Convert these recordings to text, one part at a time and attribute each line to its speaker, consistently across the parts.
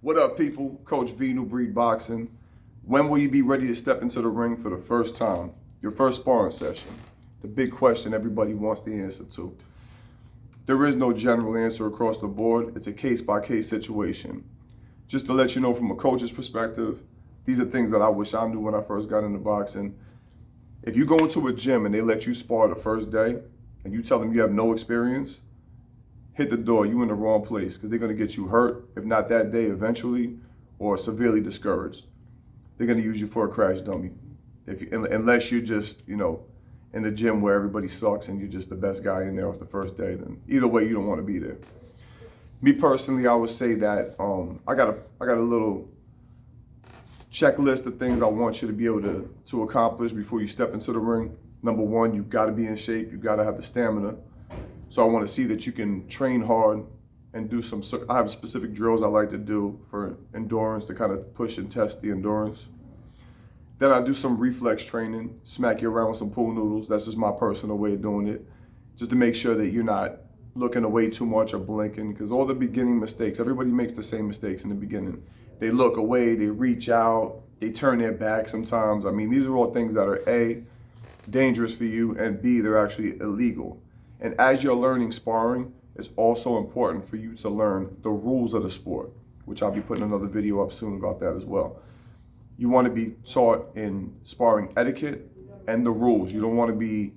Speaker 1: What up, people? Coach V, New Breed Boxing. When will you be ready to step into the ring for the first time? Your first sparring session. The big question everybody wants the answer to. There is no general answer across the board. It's a case-by-case situation. Just to let you know from a coach's perspective, these are things that I wish I knew when I first got into boxing. If you go into a gym and they let you spar the first day and you tell them you have no experience, hit the door. You're in the wrong place because they're going to get you hurt, if not that day, eventually, or severely discouraged. They're going to use you for a crash dummy. Unless you're just, in the gym where everybody sucks and you're just the best guy in there off the first day, then either way, you don't want to be there. Me personally, I would say that I got a little checklist of things I want you to be able to accomplish before you step into the ring. Number one, you've got to be in shape. You've got to have the stamina. So I want to see that you can train hard and do I have specific drills I like to do for endurance to kind of push and test the endurance. Then I do some reflex training, smack you around with some pool noodles. That's just my personal way of doing it, just to make sure that you're not looking away too much or blinking, because all the beginning mistakes, everybody makes the same mistakes in the beginning. They look away, they reach out, they turn their back sometimes. I mean, these are all things that are A, dangerous for you, and B, they're actually illegal. And as you're learning sparring, it's also important for you to learn the rules of the sport, which I'll be putting another video up soon about that as well. You want to be taught in sparring etiquette and the rules. You don't want to be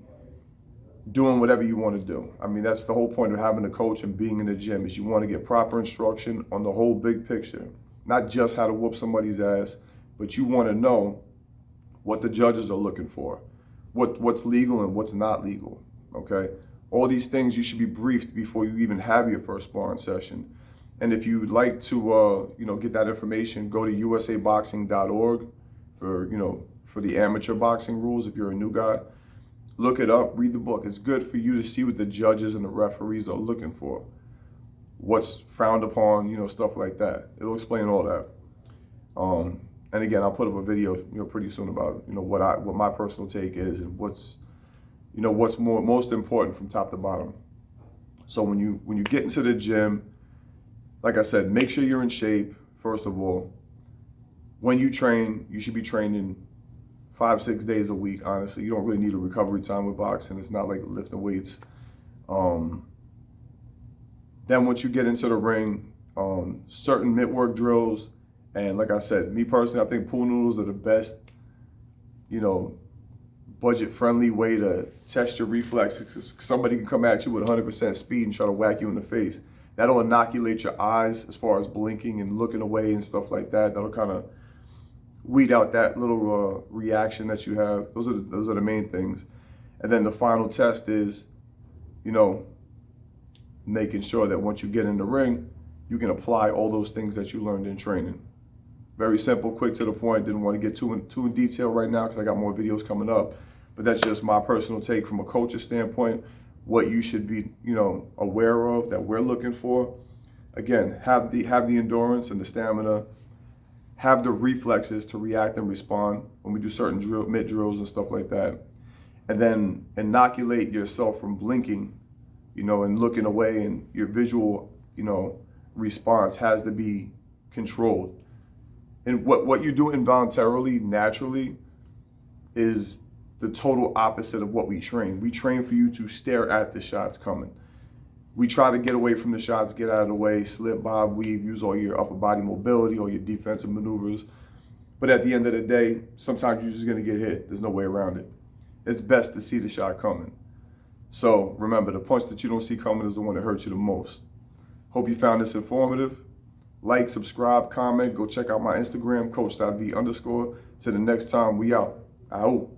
Speaker 1: doing whatever you want to do. I mean, that's the whole point of having a coach and being in the gym, is you want to get proper instruction on the whole big picture, not just how to whoop somebody's ass, but you want to know what the judges are looking for, what's legal and what's not legal, okay? All these things you should be briefed before you even have your first sparring session. And if you'd like to, get that information, go to usaboxing.org for the amateur boxing rules. If you're a new guy, look it up, read the book. It's good for you to see what the judges and the referees are looking for, what's frowned upon, stuff like that. It'll explain all that. And again, I'll put up a video, pretty soon about, what my personal take is and what's most important from top to bottom. So when you get into the gym, like I said, make sure you're in shape, first of all. When you train, you should be training 5-6 days a week, honestly. You don't really need a recovery time with boxing. It's not like lifting weights. Then once you get into the ring, certain mitt-work drills, and like I said, me personally, I think pool noodles are the best, budget-friendly way to test your reflexes. Somebody can come at you with 100% speed and try to whack you in the face. That'll inoculate your eyes as far as blinking and looking away and stuff like that. That'll kind of weed out that little reaction that you have. Those are the main things. And then the final test is, making sure that once you get in the ring, you can apply all those things that you learned in training. Very simple, quick to the point. Didn't want to get too in detail right now because I got more videos coming up. But that's just my personal take from a coach's standpoint, what you should be, aware of that we're looking for. Again, have the endurance and the stamina, have the reflexes to react and respond when we do certain mid drills and stuff like that. And then inoculate yourself from blinking, and looking away, and your visual, response has to be controlled. And what you do involuntarily, naturally, is the total opposite of what we train. We train for you to stare at the shots coming. We try to get away from the shots, get out of the way, slip, bob, weave, use all your upper body mobility, all your defensive maneuvers. But at the end of the day, sometimes you're just gonna get hit. There's no way around it. It's best to see the shot coming. So remember, the punch that you don't see coming is the one that hurts you the most. Hope you found this informative. Like, subscribe, comment, go check out my Instagram, coach.v_. Till the next time, we out. Out.